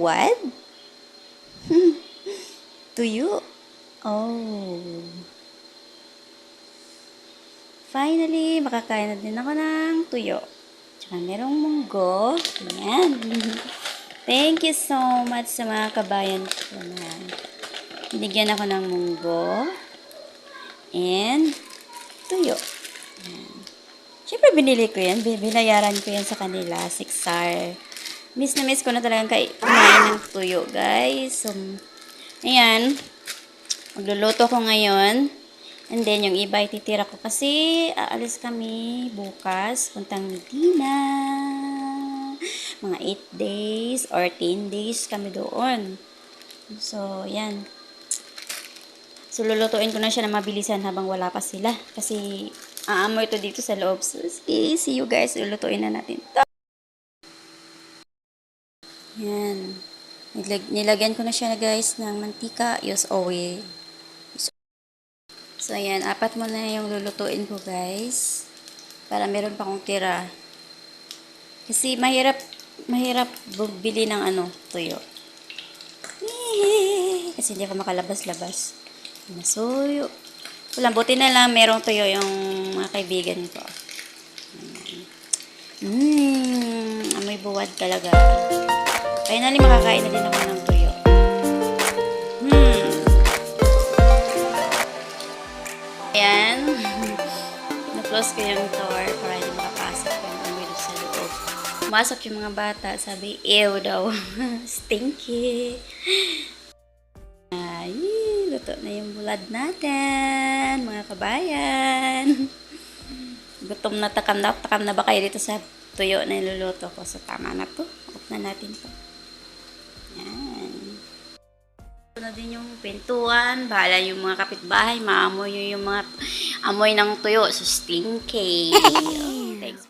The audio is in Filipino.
buwad? Tuyo. Oh. Finally, makakain na din ako ng tuyo. Tsaka merong munggo. Ayan. Thank you so much sa mga kabayan ko na binigyan ako ng munggo and tuyo. Ayan. Siyempre, binili ko yan. Binayaran ko yan sa kanila. 6 SAR. Miss na miss ko na talagang kumain ng tuyo, guys. So, ayan. Magluluto ko ngayon. And then, yung iba ititira ko kasi aalis kami bukas. Puntang Medina. Mga 8 days or 10 days kami doon. So, yan. So, lulutuin ko na siya na mabilisan habang wala pa sila. Kasi, aamoy to dito sa loob. So, see you guys. Lulutuin na natin. Yan. Nilagyan ko na siya guys ng mantika, use oil. So, ayan. 4 mo na yung lulutuin ko guys. Para meron pa akong tira. Kasi mahirap bumili ng tuyo. Kasi hindi ako makalabas-labas. Nasuyo. Walang buti na lang merong tuyo yung mga kaibigan ko. Amoy buwad talaga. Finally, makakain na din ako ng tuyo. Ayan. Na-close ko yung door para hindi makapasok yung amoy doon sa loob. Pumasok yung mga bata. Sabi, ew daw. Stinky. Ay, luto na yung bulad natin, mga kabayan. Gutom na, takam na ba kayo dito sa tuyo na niluluto ko? So, tama na to. Off na natin to. Yan. Ito na din yung pintuan. Bahala yung mga kapitbahay. Maamoy yung mga amoy ng tuyo. So, stinky. Thanks.